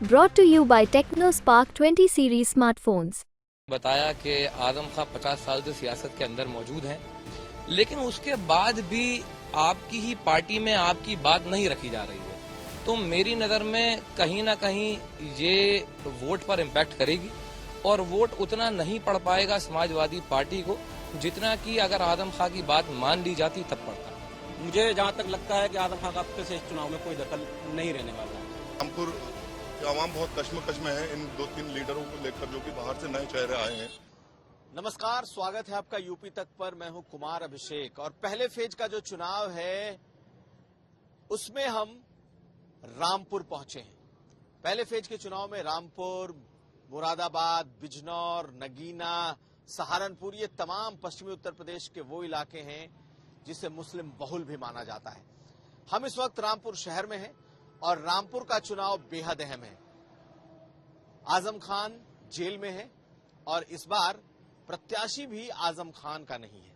Brought to you by TechnoSpark 20 series smartphones. बताया कि आजम खां 50 साल से सियासत के अंदर मौजूद हैं, लेकिन उसके बाद भी आपकी ही पार्टी में आपकी बात नहीं रखी जा रही है। तो मेरी नज़र में कहीं ना कहीं ये वोट पर इम्पैक्ट करेगी और वोट उतना नहीं पड़ पाएगा समाजवादी पार्टी को जितना कि अगर आजम खां की बात मान ली जाती तब पड़ता। मुझे जहाँ तक लगता है कि आजम खां का अब से इस चुनाव में कोई दखल नहीं रहने वाला है। रामपुर की आवाम बहुत कश्मकश में है इन 2-3 लीडरों को लेकर जो कि बाहर से नए चेहरे आए हैं। नमस्कार, स्वागत है आपका यूपी तक पर। मैं हूं कुमार अभिषेक और पहले फेज का जो चुनाव है उसमें हम रामपुर पहुंचे हैं। पहले फेज के चुनाव में रामपुर, मुरादाबाद, बिजनौर, नगीना, सहारनपुर, ये तमाम पश्चिमी उत्तर प्रदेश के वो इलाके हैं जिसे मुस्लिम बहुल भी माना जाता है। हम इस वक्त रामपुर शहर में हैं और रामपुर का चुनाव बेहद अहम है। आजम खान जेल में है और इस बार प्रत्याशी भी आजम खान का नहीं है।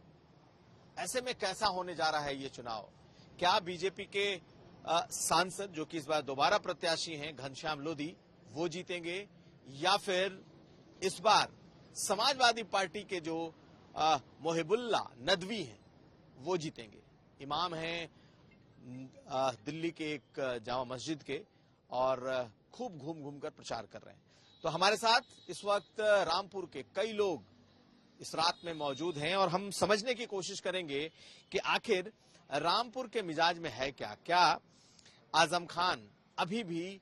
ऐसे में कैसा होने जा रहा है ये चुनाव? क्या बीजेपी के सांसद जो कि इस बार दोबारा प्रत्याशी हैं, घनश्याम लोधी, वो जीतेंगे या फिर इस बार समाजवादी पार्टी के जो मोहिबुल्ला नदवी हैं वो जीतेंगे? इमाम हैं दिल्ली के एक जामा मस्जिद के और खूब घूम घूम कर प्रचार कर रहे हैं। तो हमारे साथ इस वक्त रामपुर के कई लोग इस रात में मौजूद हैं और हम समझने की कोशिश करेंगे कि आखिर रामपुर के मिजाज में है क्या। क्या आजम खान अभी भी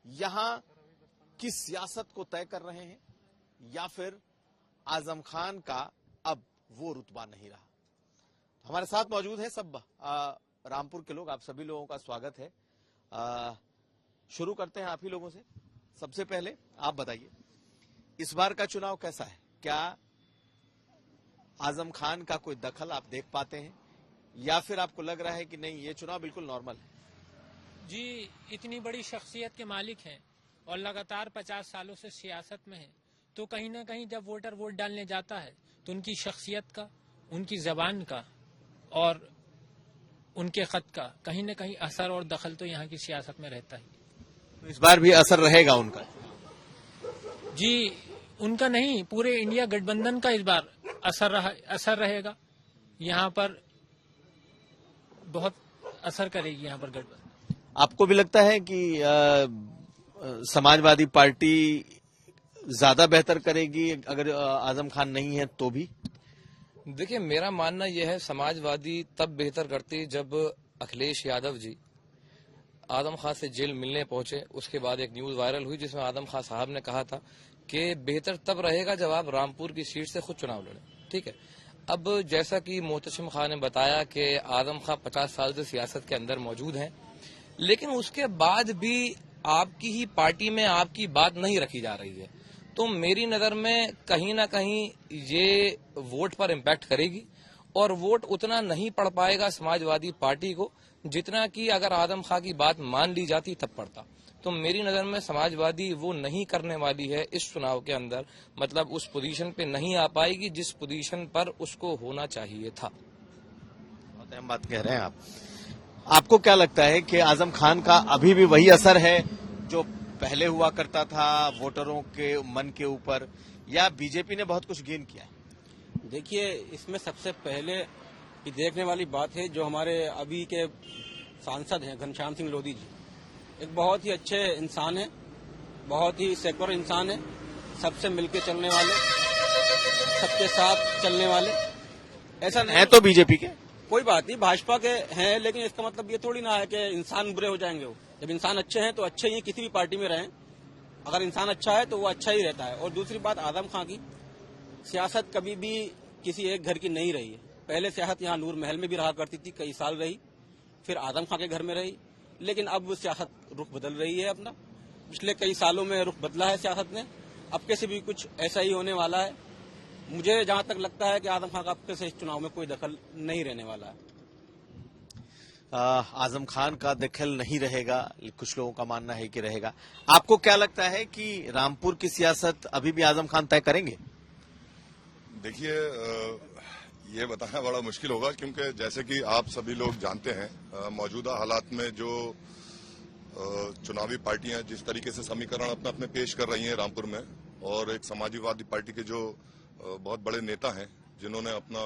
यहां की सियासत को तय कर रहे हैं या फिर आजम खान का अब वो रुतबा नहीं रहा? हमारे साथ मौजूद है सब रामपुर के लोग। आप सभी लोगों का स्वागत है। शुरू करते हैं आप ही लोगों से। सबसे पहले आप बताइए, इस बार का चुनाव कैसा है? क्या आजम खान का कोई दखल आप देख पाते हैं या फिर आपको लग रहा है कि नहीं, ये चुनाव बिल्कुल नॉर्मल है? जी, इतनी बड़ी शख्सियत के मालिक हैं और लगातार 50 सालों से सियासत में हैं, तो कहीं ना कहीं जब वोटर वोट डालने जाता है तो उनकी शख्सियत का, उनकी जबान का और उनके खत का कहीं न कहीं असर और दखल तो यहाँ की सियासत में रहता है। तो इस बार भी असर रहेगा उनका? जी, उनका नहीं, पूरे इंडिया गठबंधन का इस बार असर रहेगा। यहाँ पर बहुत असर करेगी यहाँ पर गठबंधन। आपको भी लगता है कि समाजवादी पार्टी ज्यादा बेहतर करेगी अगर आजम खान नहीं है तो भी? देखिए, मेरा मानना यह है समाजवादी तब बेहतर करती जब अखिलेश यादव जी आजम खान से जेल मिलने पहुंचे। उसके बाद एक न्यूज वायरल हुई जिसमें आजम खान साहब ने कहा था कि बेहतर तब रहेगा जब आप रामपुर की सीट से खुद चुनाव लड़ें। ठीक है, अब जैसा कि मोहतशिम खान ने बताया कि आजम खान 50 साल से सियासत के अंदर मौजूद हैं, लेकिन उसके बाद भी आपकी ही पार्टी में आपकी बात नहीं रखी जा रही है। तो मेरी नज़र में कहीं ना कहीं ये वोट पर इम्पैक्ट करेगी और वोट उतना नहीं पड़ पाएगा समाजवादी पार्टी को जितना कि अगर आजम खां की बात मान ली जाती तब पड़ता। तो मेरी नज़र में समाजवादी वो नहीं करने वाली है इस चुनाव के अंदर, मतलब उस पोजीशन पे नहीं आ पाएगी जिस पोजीशन पर उसको होना चाहिए था। बहुत अहम बात कह रहे हैं आप। आपको क्या लगता है कि आजम खान का अभी भी वही असर है जो पहले हुआ करता था वोटरों के मन के ऊपर, या बीजेपी ने बहुत कुछ गेन किया? देखिए, इसमें सबसे पहले कि देखने वाली बात है जो हमारे अभी के सांसद हैं घनश्याम सिंह लोधी जी, एक बहुत ही अच्छे इंसान है, बहुत ही सेक्युलर इंसान है, सबसे मिलके चलने वाले, सबके साथ चलने वाले। ऐसा नहीं है तो बीजेपी के, कोई बात नहीं, भाजपा के हैं, लेकिन इसका मतलब ये थोड़ी ना है कि इंसान बुरे हो जाएंगे। वो जब इंसान अच्छे हैं तो अच्छे ही किसी भी पार्टी में रहें। अगर इंसान अच्छा है तो वो अच्छा ही रहता है। और दूसरी बात, आजम खां की सियासत कभी भी किसी एक घर की नहीं रही है। पहले सियासत यहाँ नूर महल में भी रहा करती थी, कई साल रही, फिर आजम खां के घर में रही, लेकिन अब सियासत रुख बदल रही है अपना। पिछले कई सालों में रुख बदला है सियासत ने, अब के से भी कुछ ऐसा ही होने वाला है। मुझे जहां तक लगता है कि आजम खान का अब से इस चुनाव में कोई दखल नहीं रहने वाला है। आजम खान का दखल नहीं रहेगा, कुछ लोगों का मानना है कि रहेगा। आपको क्या लगता है कि रामपुर की सियासत अभी भी आजम खान तय करेंगे? देखिए, ये बताना बड़ा मुश्किल होगा क्योंकि जैसे कि आप सभी लोग जानते हैं मौजूदा हालात में जो चुनावी पार्टियां जिस तरीके से समीकरण अपने अपने पेश कर रही हैं रामपुर में, और एक समाजवादी पार्टी के जो बहुत बड़े नेता हैं जिन्होंने अपना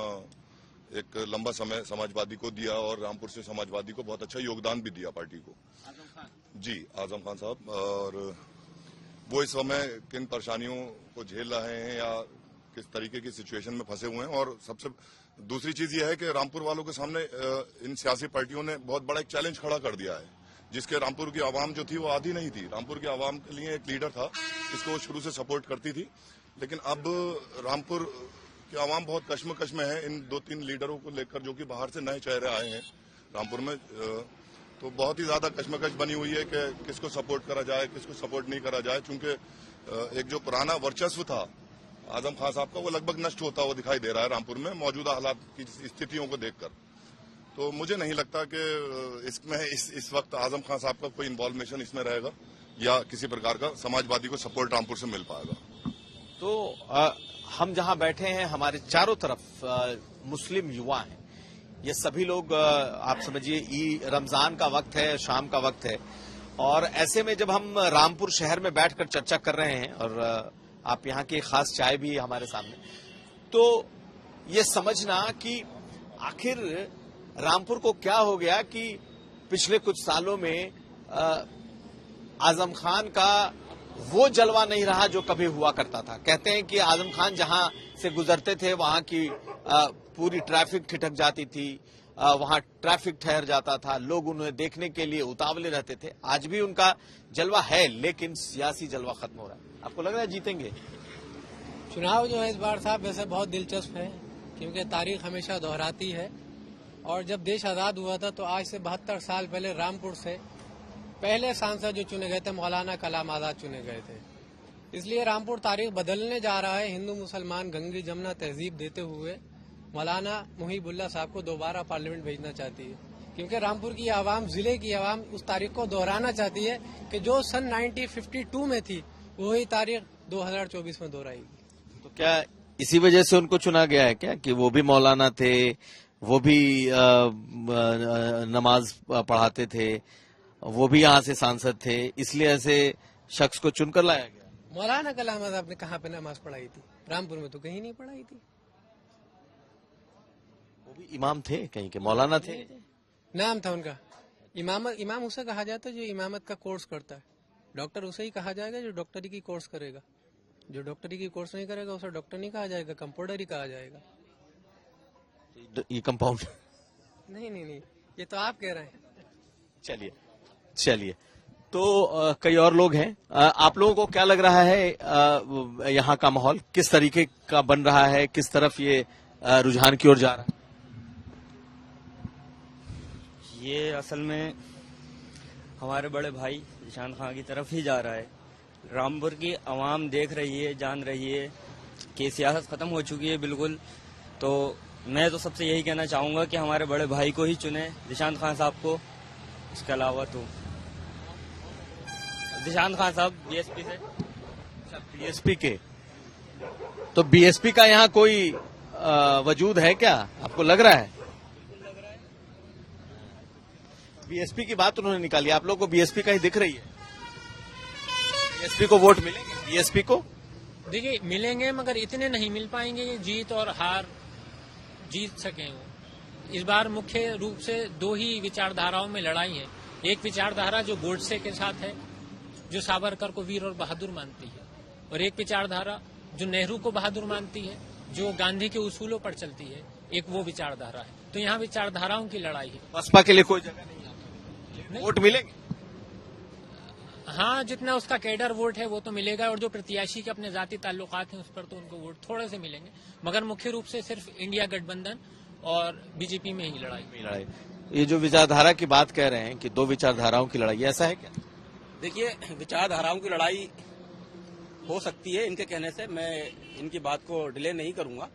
एक लंबा समय समाजवादी को दिया और रामपुर से समाजवादी को बहुत अच्छा योगदान भी दिया पार्टी को। जी, आजम खान साहब, और वो इस समय किन परेशानियों को झेल रहे हैं या किस तरीके की सिचुएशन में फंसे हुए हैं। और सबसे दूसरी चीज ये है कि रामपुर वालों के सामने इन सियासी पार्टियों ने बहुत बड़ा एक चैलेंज खड़ा कर दिया है, जिसके रामपुर की आवाम जो थी वो आधी नहीं थी। रामपुर की आवाम के लिए एक लीडर था जिसको वो शुरू से सपोर्ट करती थी, लेकिन अब रामपुर की आवाम बहुत कश्मकश में है इन 2-3 लीडरों को लेकर जो कि बाहर से नए चेहरे आए हैं रामपुर में। तो बहुत ही ज्यादा कश्मकश बनी हुई है कि किसको सपोर्ट करा जाए, किसको सपोर्ट नहीं करा जाए, क्योंकि एक जो पुराना वर्चस्व था आजम खान साहब का वो लगभग नष्ट होता हुआ दिखाई दे रहा है रामपुर में मौजूदा हालात की स्थितियों को देखकर। तो मुझे नहीं लगता कि इसमें इस वक्त आजम खान साहब का कोई इन्वॉल्वेशन इसमें रहेगा या किसी प्रकार का समाजवादी को सपोर्ट रामपुर से मिल पाएगा। तो हम जहां बैठे हैं हमारे चारों तरफ मुस्लिम युवा हैं। ये सभी लोग आप समझिए रमजान का वक्त है, शाम का वक्त है, और ऐसे में जब हम रामपुर शहर में बैठकर चर्चा कर रहे हैं और आप यहाँ की खास चाय भी हमारे सामने, तो ये समझना कि आखिर रामपुर को क्या हो गया कि पिछले कुछ सालों में आजम खान का वो जलवा नहीं रहा जो कभी हुआ करता था। कहते हैं कि आजम खान जहां से गुजरते थे वहां की पूरी ट्रैफिक ठिठक जाती थी, वहां ट्रैफिक ठहर जाता था, लोग उन्हें देखने के लिए उतावले रहते थे। आज भी उनका जलवा है, लेकिन सियासी जलवा खत्म हो रहा है। आपको लग रहा है जीतेंगे? चुनाव जो है इस बार साहब वैसे बहुत दिलचस्प है, क्योंकि तारीख हमेशा दोहराती है। और जब देश आजाद हुआ था तो आज से 72 साल पहले रामपुर से पहले सांसद जो चुने गए थे मौलाना कलाम आजाद चुने गए थे। इसलिए रामपुर तारीख बदलने जा रहा है। हिंदू मुसलमान गंगी जमुना तहजीब देते हुए मौलाना मुहिबुल्लाह साहब को दोबारा पार्लियामेंट भेजना चाहती है, क्योंकि रामपुर की आवाम, जिले की आवाम उस तारीख को दोहराना चाहती है कि जो सन 1952 में थी वही तारीख 2024 में दोहराएगी। तो क्या इसी वजह से उनको चुना गया है क्या कि वो भी मौलाना थे, वो भी नमाज पढ़ाते थे, वो भी यहाँ से सांसद थे, इसलिए ऐसे शख्स को चुनकर लाया गया? मौलाना कलाम आजाद ने कहाँ पे नमाज पढ़ाई थी? रामपुर में तो कहीं नहीं पढ़ाई थी। वो भी इमाम थे, कहीं के मौलाना थे, नाम था उनका। इमाम उसे कहा जाता है जो इमामत का कोर्स करता है। डॉक्टर उसे ही कहा जाएगा जो डॉक्टरी की कोर्स करेगा। जो डॉक्टरी की कोर्स नहीं करेगा उसे डॉक्टर नहीं कहा जाएगा, कंपाउंडर ही कहा जाएगा। ये कंपाउंड नहीं, ये तो आप कह रहे हैं। चलिए तो कई और लोग हैं। आप लोगों को क्या लग रहा है यहाँ का माहौल किस तरीके का बन रहा है, किस तरफ ये रुझान की ओर जा रहा है? ये असल में हमारे बड़े भाई निशान खान की तरफ ही जा रहा है। रामपुर की आवाम देख रही है, जान रही है कि सियासत खत्म हो चुकी है बिल्कुल। तो मैं तो सबसे यही कहना चाहूंगा कि हमारे बड़े भाई को ही चुने, निशान खान साहब को। इसके अलावा तो निशान खान साहब बीएसपी से। बीएसपी के, तो बीएसपी का यहाँ कोई वजूद है क्या, आपको लग रहा है? बीएसपी की बात उन्होंने निकाली, आप लोग को बीएसपी का ही दिख रही है। बीएसपी को वोट मिलेंगे? बीएसपी को देखिए मिलेंगे, मगर इतने नहीं मिल पाएंगे कि जीत और हार जीत सकें वो। इस बार मुख्य रूप से दो ही विचारधाराओं में लड़ाई है। एक विचारधारा जो गोडसे के साथ है, जो सावरकर को वीर और बहादुर मानती है, और एक विचारधारा जो नेहरू को बहादुर मानती है, जो गांधी के उसूलों पर चलती है। एक वो विचारधारा है। तो यहाँ विचारधाराओं की लड़ाई है। बसपा के लिए कोई जगह नहीं, वोट मिलेंगे? हाँ, जितना उसका कैडर वोट है वो तो मिलेगा, और जो प्रत्याशी के अपने जाति ताल्लुकात हैं उस पर तो उनको वोट थोड़े से मिलेंगे, मगर मुख्य रूप से सिर्फ इंडिया गठबंधन और बीजेपी में ही लड़ाई। ये जो विचारधारा की बात कह रहे हैं कि दो विचारधाराओं की लड़ाई, ऐसा है क्या? देखिए, विचारधाराओं की लड़ाई हो सकती है इनके कहने से, मैं इनकी बात को डिले नहीं करूंगा।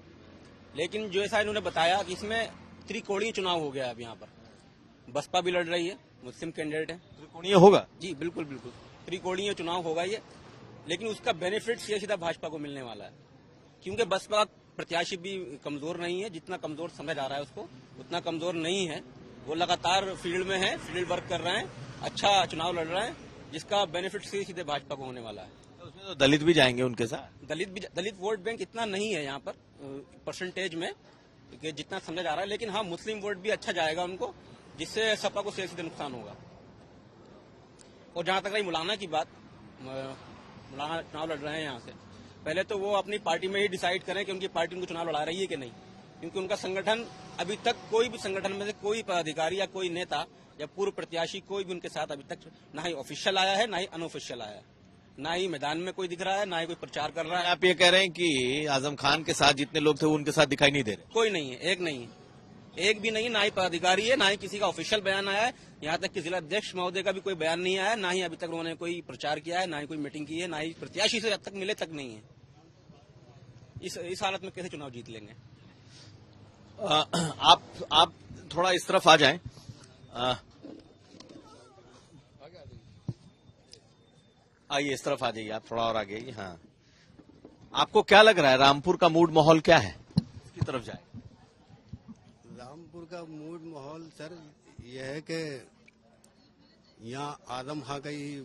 लेकिन जो ऐसा इन्होंने बताया कि इसमें त्रिकोणीय चुनाव हो गया है। अब यहाँ पर बसपा भी लड़ रही है, मुस्लिम कैंडिडेट है। त्रिकोणीय होगा? जी बिल्कुल, त्रिकोणीय चुनाव होगा ये। लेकिन उसका बेनिफिट सीधा भाजपा को मिलने वाला है, क्योंकि बसपा प्रत्याशी भी कमजोर नहीं है। जितना कमजोर समझ आ रहा है उसको, उतना कमजोर नहीं है। वो लगातार फील्ड में है, फील्ड वर्क कर रहे हैं, अच्छा चुनाव लड़ रहे हैं, जिसका बेनिफिट सीधे सीधे भाजपा को होने वाला है। उसमें तो दलित भी जाएंगे उनके साथ। दलित वोट बैंक इतना नहीं है यहाँ पर परसेंटेज में कि जितना समझा जा रहा है, लेकिन हाँ मुस्लिम वोट भी अच्छा जाएगा उनको, जिससे सपा को सीधे सीधे नुकसान होगा। और जहां तक रही मुलाना की बात, मुलाना चुनाव लड़ रहे हैं यहाँ से, पहले तो वो अपनी पार्टी में ही डिसाइड करें कि उनकी पार्टी उनको चुनाव लड़ा रही है कि नहीं, क्योंकि उनका संगठन अभी तक कोई भी संगठन में से कोई पदाधिकारी या कोई नेता या पूर्व प्रत्याशी कोई भी उनके साथ अभी तक ना ही ऑफिशियल आया है, ना ही अनऑफिशियल आया है, ना ही मैदान में कोई दिख रहा है, ना ही कोई प्रचार कर रहा है। आप ये कह रहे हैं कि आजम खान के साथ जितने लोग थे वो उनके साथ दिखाई नहीं दे रहे? कोई नहीं है, एक नहीं है, एक भी नहीं, ना ही पदाधिकारी है, ना ही किसी का ऑफिशियल बयान आया है। यहाँ तक कि जिला अध्यक्ष महोदय का भी कोई बयान नहीं आया, ना ही अभी तक उन्होंने कोई प्रचार किया है, ना ही कोई मीटिंग की है, ना ही प्रत्याशी से अब तक मिले तक नहीं है। इस हालत में कैसे चुनाव जीत लेंगे? आप थोड़ा इस तरफ आ जाएं। आइए इस तरफ आ जाइए, आप थोड़ा और आगे आइए। हाँ, आपको क्या लग रहा है, रामपुर का मूड माहौल क्या है? किसकी तरफ जाए? रामपुर का मूड माहौल सर यह है कि यहाँ आदम खां का ही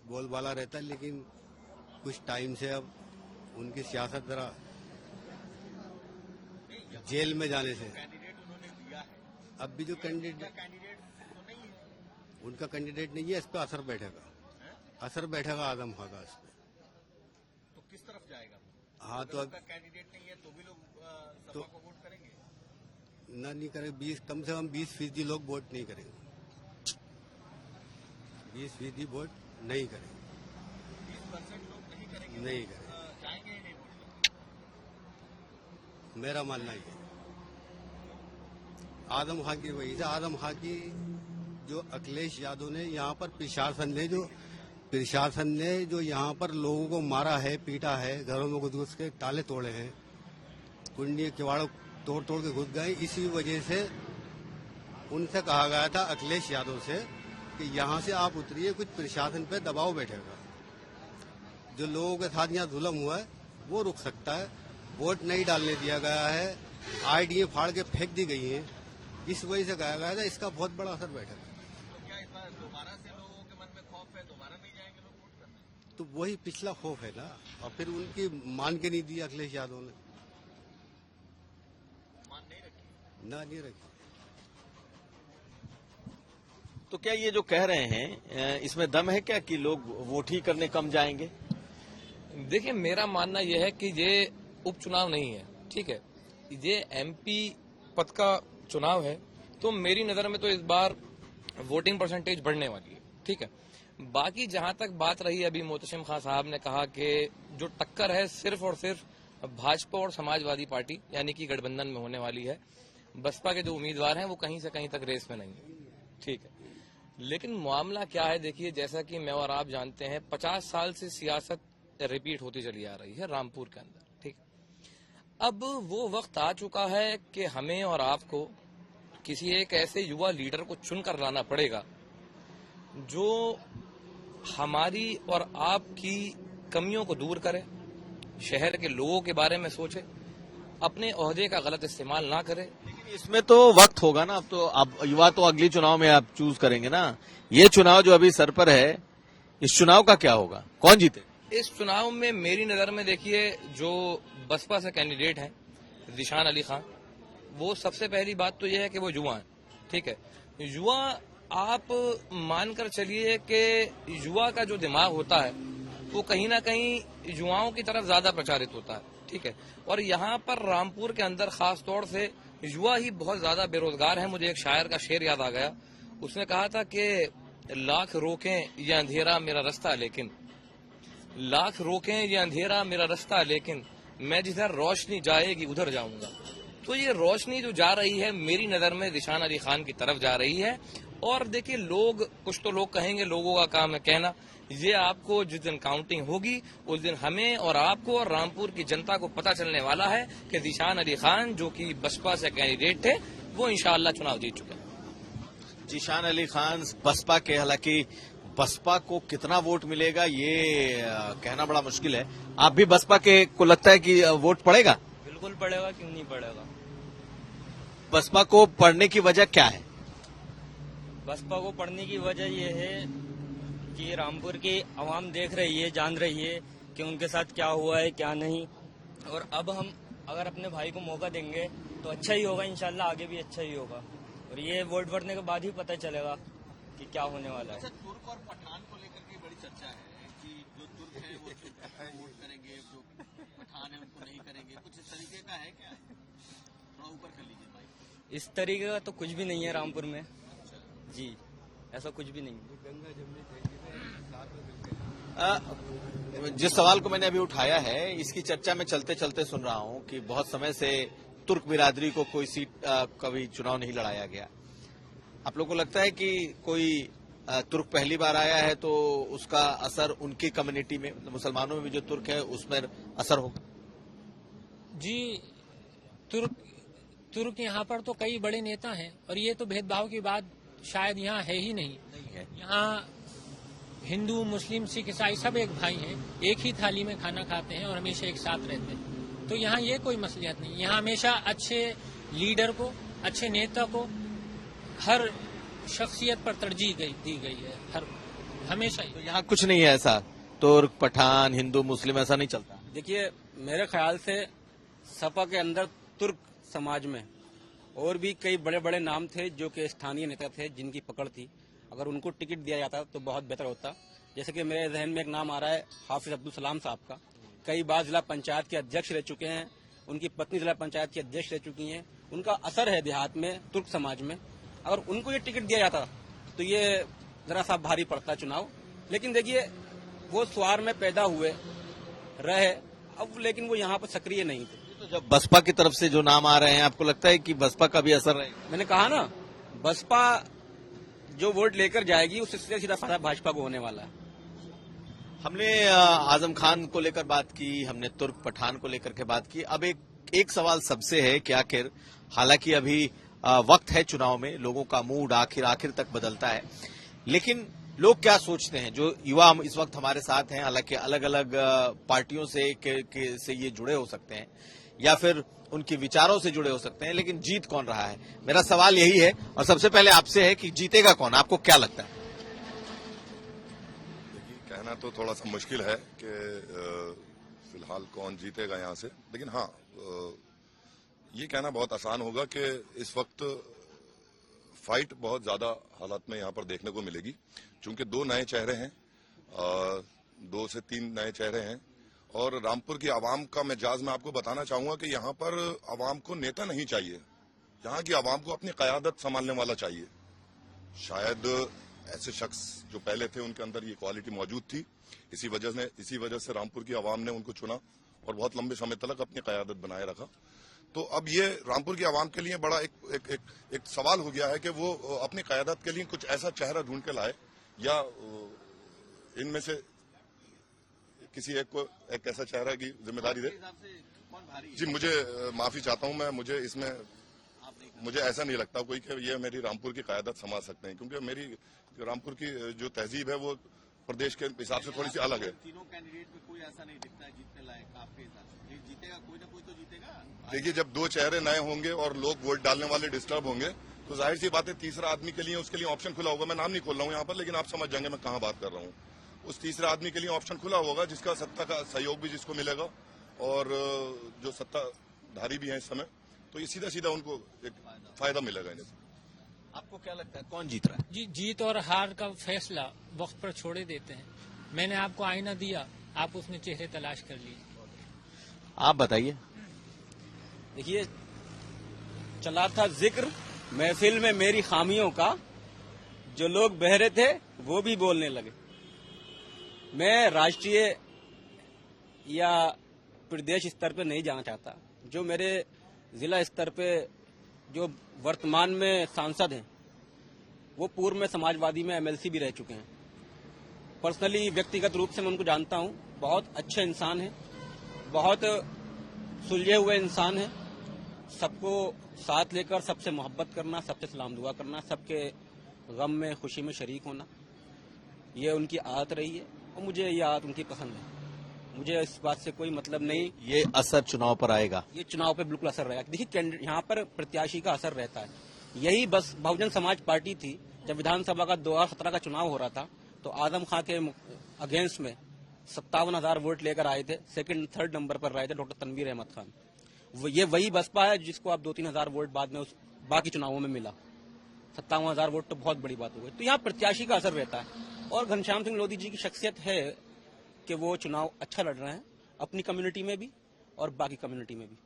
बोलबाला रहता है, लेकिन कुछ टाइम से अब उनकी सियासत जरा जेल में जाने से, अब भी जो कैंडिडेट उनका कैंडिडेट नहीं है, इस पर असर बैठेगा आदम खां का इस पे। तो किस तरफ जाएगा? हाँ, तो अब कैंडिडेट नहीं है तो भी लोग तो को वोट करेंगे? नहीं करेंगे, कम से कम 20% लोग वोट नहीं करेंगे, 20% वोट नहीं करेंगे, 20% लोग नहीं करेंगे, नहीं करेंगे, जाएंगे ही नहीं वोट। मेरा मानना ये आदम खां की वजह से, आदम खां की जो अखिलेश यादव ने यहाँ पर प्रशासन ने जो यहाँ पर लोगों को मारा है, पीटा है, घरों में घुस के ताले तोड़े हैं, कुंडी किवाड़ों तोड़ के घुस गए। इसी वजह से उनसे कहा गया था, अखिलेश यादव से, कि यहाँ से आप उतरिए, कुछ प्रशासन पे दबाव बैठेगा, जो लोगों के साथ यहाँ जुल्म हुआ है वो रुक सकता है। वोट नहीं डालने दिया गया है, आईडीएं फाड़ के फेंक दी गई हैं, इस वजह से कहा गया था इसका बहुत बड़ा असर बैठेगा। तो क्या इस बार दोबारा से लोगों के मन में खौफ है, दोबारा नहीं जाएंगे लोग वोट करने? तो वही पिछला खौफ है ना, और फिर उनकी मान के नहीं दी अखिलेश यादव ने, मान नहीं रखी ना नहीं रखी। तो क्या ये जो कह रहे हैं इसमें दम है क्या कि लोग वोट ही करने कम जाएंगे? देखिए, मेरा मानना यह है कि ये उपचुनाव नहीं है, ठीक है, ये एमपी पद का चुनाव है, तो मेरी नजर में तो इस बार वोटिंग परसेंटेज बढ़ने वाली है, ठीक है। बाकी जहां तक बात रही, अभी मोहतसिम खान साहब ने कहा कि जो टक्कर है सिर्फ और सिर्फ भाजपा और समाजवादी पार्टी यानी कि गठबंधन में होने वाली है, बसपा के जो उम्मीदवार हैं वो कहीं से कहीं तक रेस में नहीं है, ठीक है। लेकिन मामला क्या है, देखिए, जैसा कि मैं और आप जानते हैं, 50 साल से सियासत रिपीट होती चली आ रही है रामपुर के अंदर, ठीक। अब वो वक्त आ चुका है कि हमें और आपको किसी एक ऐसे युवा लीडर को चुनकर लाना पड़ेगा जो हमारी और आपकी कमियों को दूर करे, शहर के लोगों के बारे में सोचे, अपने ओहदे का गलत इस्तेमाल ना करे। लेकिन इसमें तो वक्त होगा ना, अब तो अब युवा तो अगली चुनाव में आप चूज करेंगे ना। ये चुनाव जो अभी सर पर है, इस चुनाव का क्या होगा, कौन जीते? इस चुनाव में मेरी नजर में देखिए, जो बसपा से कैंडिडेट हैं जिशान अली खान, वो सबसे पहली बात तो यह है कि वो युवा है, ठीक है। युवा, आप मानकर चलिए कि युवा का जो दिमाग होता है वो कहीं ना कहीं युवाओं की तरफ ज्यादा प्रचारित होता है, ठीक है। और यहाँ पर रामपुर के अंदर खास तौर से युवा ही बहुत ज्यादा बेरोजगार है। मुझे एक शायर का शेर याद आ गया, उसने कहा था कि लाख रोकें ये अंधेरा मेरा रास्ता लेकिन, लाख रोकें ये अंधेरा मेरा रास्ता लेकिन, मैं जिधर रोशनी जाएगी उधर जाऊंगा। तो ये रोशनी जो जा रही है मेरी नजर में जिशान अली खान की तरफ जा रही है। और देखिए, लोग, कुछ तो लोग कहेंगे, लोगों का काम है कहना, ये आपको जिस दिन काउंटिंग होगी उस दिन हमें और आपको और रामपुर की जनता को पता चलने वाला है कि जिशान अली खान जो कि बसपा से कैंडिडेट थे वो इंशाअल्लाह चुनाव जीत चुके हैं। जिशान अली खान बसपा के, हालांकि बसपा को कितना वोट मिलेगा ये कहना बड़ा मुश्किल है। आप भी बसपा के को लगता है कि वोट पड़ेगा? बिल्कुल पड़ेगा, क्यों नहीं पड़ेगा। बसपा को पड़ने की वजह क्या है? बसपा को पढ़ने की वजह यह है कि रामपुर की आवाम देख रही है, जान रही है कि उनके साथ क्या हुआ है क्या नहीं। और अब हम अगर अपने भाई को मौका देंगे तो अच्छा ही होगा, इंशाल्लाह आगे भी अच्छा ही होगा। और ये वोट पड़ने के बाद ही पता चलेगा कि क्या होने वाला है। तुर्क और पठान को लेकर के बड़ी चर्चा है कि जो तुर्क है वो वोट करेंगे, जो पठान है उनको नहीं करेंगे। कुछ इस तरीके का है क्या? थोड़ा ऊपर कर लीजिए भाई। इस तरीके का तो कुछ भी नहीं है रामपुर में जी, ऐसा कुछ भी नहीं। जिस सवाल को मैंने अभी उठाया है, इसकी चर्चा में चलते चलते सुन रहा हूं कि बहुत समय से तुर्क बिरादरी को कोई सीट कभी चुनाव नहीं लड़ाया गया। आप लोगों को लगता है कि कोई तुर्क पहली बार आया है तो उसका असर उनकी कम्युनिटी में, मतलब मुसलमानों में भी जो तुर्क है उसमें असर होगा? जी, तुर्क यहाँ पर तो कई बड़े नेता हैं और ये तो भेदभाव की बात शायद यहाँ है ही नहीं। यहाँ हिंदू, मुस्लिम, सिख, ईसाई सब एक भाई हैं, एक ही थाली में खाना खाते हैं और हमेशा एक साथ रहते हैं। तो यहाँ ये कोई मसलियत नहीं। यहाँ हमेशा अच्छे लीडर को, अच्छे नेता को हर शख्सियत पर तरजीह दी गई है, हर हमेशा ही। तो यहाँ कुछ नहीं है ऐसा, तुर्क, पठान, हिंदू, मुस्लिम ऐसा नहीं चलता? देखिए, मेरे ख्याल से सपा के अंदर तुर्क समाज में और भी कई बड़े बड़े नाम थे जो कि स्थानीय नेता थे, जिनकी पकड़ थी। अगर उनको टिकट दिया जाता तो बहुत बेहतर होता। जैसे कि मेरे जहन में एक नाम आ रहा है हाफिज अब्दुल सलाम साहब का। कई बार जिला पंचायत के अध्यक्ष रह चुके हैं, उनकी पत्नी जिला पंचायत की अध्यक्ष रह चुकी हैं। उनका असर है देहात में, तुर्क समाज में। अगर उनको ये टिकट दिया जाता तो ये जरा सा भारी पड़ता चुनाव। लेकिन देखिए, वो स्वार में पैदा हुए रहे अब, लेकिन वो यहाँ पर सक्रिय नहीं थे। तो जब बसपा की तरफ से जो नाम आ रहे हैं, आपको लगता है कि बसपा का भी असर रहेगा? मैंने कहा ना, बसपा जो वोट लेकर जाएगी उससे सीधा फायदा भाजपा को होने वाला है। हमने आजम खान को लेकर बात की, हमने तुर्क पठान को लेकर के बात की। अब एक सवाल सबसे है कि आखिर, हालांकि अभी वक्त है चुनाव में, लोगों का मूड आखिर तक बदलता है, लेकिन लोग क्या सोचते हैं? जो युवा इस वक्त हमारे साथ हैं, हालांकि अलग अलग पार्टियों से ये जुड़े हो सकते हैं या फिर उनके विचारों से जुड़े हो सकते हैं, लेकिन जीत कौन रहा है, मेरा सवाल यही है। और सबसे पहले आपसे है कि जीतेगा कौन, आपको क्या लगता है? कहना तो थोड़ा सा मुश्किल है कि फिलहाल कौन जीतेगा यहाँ से, लेकिन हाँ, ये कहना बहुत आसान होगा कि इस वक्त फाइट बहुत ज्यादा हालात में यहाँ पर देखने को मिलेगी, क्योंकि 2 नए चेहरे हैं, 2 से 3 नए चेहरे हैं। और रामपुर की आवाम का मिजाज मैं आपको बताना चाहूंगा कि यहाँ पर आवाम को नेता नहीं चाहिए, यहाँ की आवाम को अपनी कयादत संभालने वाला चाहिए। शायद ऐसे शख्स जो पहले थे उनके अंदर ये क्वालिटी मौजूद थी, इसी वजह से रामपुर की आवाम ने उनको चुना और बहुत लंबे समय तक अपनी कयादत बनाए रखा। तो अब ये रामपुर की आवाम के लिए बड़ा एक सवाल हो गया है कि वो अपनी कयादत के लिए कुछ ऐसा चेहरा ढूंढ के लाए, या इनमें से किसी एक को एक ऐसा चेहरा की जिम्मेदारी दे। जी, मुझे माफी चाहता हूं मैं, मुझे ऐसा नहीं लगता कोई कि ये मेरी रामपुर की कयादत संभाल सकते हैं, क्योंकि मेरी रामपुर की जो तहजीब है वो प्रदेश के हिसाब से थोड़ी सी अलग है। तीनों कैंडिडेट में कोई ऐसा नहीं दिखता है जीतने लायक आपके हिसाब से? जीतेगा कोई ना कोई तो जीतेगा। देखिए, जब 2 चेहरे नए होंगे और लोग वोट डालने वाले डिस्टर्ब होंगे तो जाहिर सी बात है तीसरा आदमी के लिए उसके लिए ऑप्शन खुला होगा। मैं नाम नहीं खोल रहा हूँ यहाँ पर, लेकिन आप समझ जाएंगे मैं कहाँ बात कर रहा हूँ। उस तीसरे आदमी के लिए ऑप्शन खुला होगा जिसका सत्ता का सहयोग भी जिसको मिलेगा, और जो सत्ताधारी भी है इस समय, तो ये सीधा उनको एक फायदा मिलेगा इन्हें। आपको क्या लगता है कौन जीत रहा है? जी, जीत और हार का फैसला वक्त पर छोड़े देते हैं। मैंने आपको आईना दिया, आप उसमें चेहरे तलाश कर लीजिए। आप बताइए। देखिए, चला था जिक्र महफिल में मेरी खामियों का, जो लोग बहरे थे वो भी बोलने लगे। मैं राष्ट्रीय या प्रदेश स्तर पे नहीं जाना चाहता। जो मेरे जिला स्तर पे जो वर्तमान में सांसद हैं, वो पूर्व में समाजवादी में एमएलसी भी रह चुके हैं। पर्सनली, व्यक्तिगत रूप से मैं उनको जानता हूं। बहुत अच्छे इंसान हैं, बहुत सुलझे हुए इंसान हैं। सबको साथ लेकर सबसे मोहब्बत करना, सबसे सलाम दुआ करना, सबके गम में खुशी में शरीक होना, ये उनकी आदत रही है और मुझे ये आदत उनकी पसंद है। मुझे इस बात से कोई मतलब नहीं। ये असर चुनाव पर आएगा? ये चुनाव पे बिल्कुल असर रहेगा। देखिए, यहाँ पर प्रत्याशी का असर रहता है। यही बस बहुजन समाज पार्टी थी जब विधानसभा का 2017 का चुनाव हो रहा था तो आजम खां के अगेंस्ट में 57,000 वोट लेकर आए थे। सेकंड थर्ड नंबर पर रहे थे डॉक्टर तनवीर अहमद खान। ये वही बसपा है जिसको आप 2-3 हजार वोट बाद में उस बाकी चुनावों में मिला। 57,000 वोट तो बहुत बड़ी बात हो गई। तो यहाँ प्रत्याशी का असर रहता है और घनश्याम सिंह लोधी जी की शख्सियत है कि वो चुनाव अच्छा लड़ रहे हैं अपनी कम्युनिटी में भी और बाकी कम्युनिटी में भी।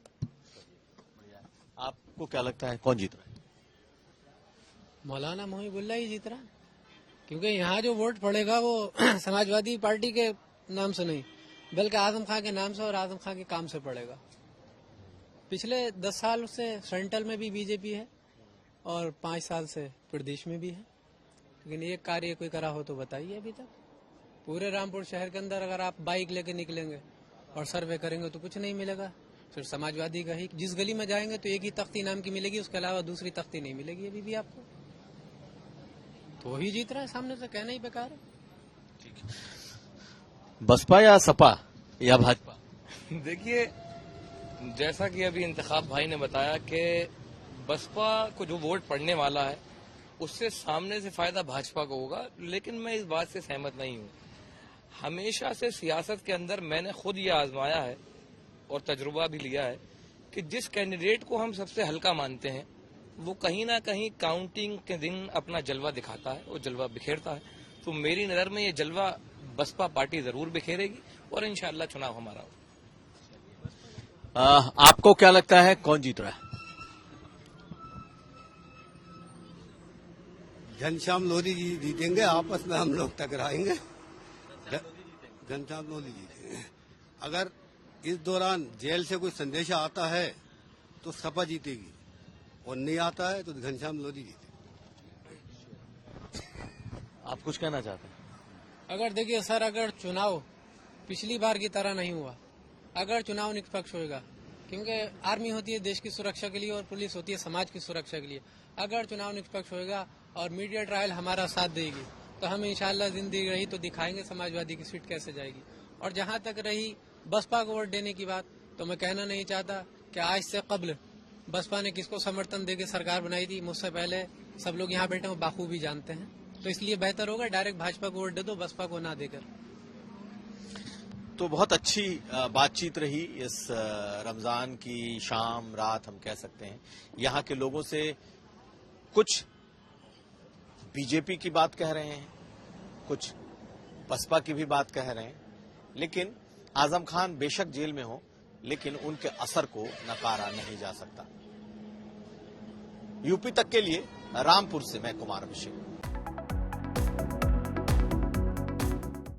आपको क्या लगता है कौन जीत रहा है? मौलाना मोहिबुल्ला ही जीत रहा, क्योंकि यहाँ जो वोट पड़ेगा वो समाजवादी पार्टी के नाम से नहीं बल्कि आजम खां के नाम से और आजम खां के काम से पड़ेगा। पिछले 10 साल से सेंट्रल में भी बीजेपी है और 5 साल से प्रदेश में भी है, लेकिन एक कार्य कोई करा हो तो बताइए। अभी तक पूरे रामपुर शहर के अंदर अगर आप बाइक लेके निकलेंगे और सर्वे करेंगे तो कुछ नहीं मिलेगा। फिर समाजवादी का ही जिस गली में जाएंगे तो एक ही तख्ती नाम की मिलेगी, उसके अलावा दूसरी तख्ती नहीं मिलेगी अभी भी आपको। तो ही जीत रहा है, सामने से कहना ही बेकार है। बसपा या सपा या भाजपा? देखिए, जैसा कि अभी इंतखाब भाई ने बताया कि बसपा को जो वोट पड़ने वाला है उससे सामने से फायदा भाजपा को होगा, लेकिन मैं इस बात से सहमत नहीं हूं। हमेशा से सियासत के अंदर मैंने खुद ये आजमाया है और तजुर्बा भी लिया है कि जिस कैंडिडेट को हम सबसे हल्का मानते हैं वो कहीं ना कहीं काउंटिंग के दिन अपना जलवा दिखाता है, वो जलवा बिखेरता है। तो मेरी नजर में ये जलवा बसपा पार्टी जरूर बिखेरेगी और इंशाअल्लाह चुनाव हमारा होगा। आपको क्या लगता है कौन जीत रहा है? घनश्याम लोधी जी जीतेंगे, आपस में हम लोग टकराएंगे। घनश्याम लोधी जीतेंगे। अगर इस दौरान जेल से कोई संदेशा आता है तो सपा जीतेगी और नहीं आता है तो घनश्याम लोधी जीतेगी। आप कुछ कहना चाहते हैं? अगर देखिए सर, अगर चुनाव पिछली बार की तरह नहीं हुआ, अगर चुनाव निष्पक्ष होगा, क्योंकि आर्मी होती है देश की सुरक्षा के लिए और पुलिस होती है समाज की सुरक्षा के लिए, अगर चुनाव निष्पक्ष होगा और मीडिया ट्रायल हमारा साथ देगी तो हम इंशाल्लाह जिंदगी रही तो दिखाएंगे समाजवादी की सीट कैसे जाएगी। और जहां तक रही बसपा को वोट देने की बात, तो मैं कहना नहीं चाहता कि आज से कबल बसपा ने किसको समर्थन देकर सरकार बनाई थी, मुझसे पहले सब लोग यहाँ बैठे हैं बाखूबी जानते हैं। तो इसलिए बेहतर होगा डायरेक्ट भाजपा को वोट दे दो, बसपा को ना देकर। तो बहुत अच्छी बातचीत रही इस रमजान की शाम रात, हम कह सकते हैं। यहाँ के लोगों से कुछ बीजेपी की बात कह रहे हैं, कुछ बसपा की भी बात कह रहे हैं, लेकिन आजम खान बेशक जेल में हो लेकिन उनके असर को नकारा नहीं जा सकता। यूपी तक के लिए रामपुर से मैं कुमार अभिषेक।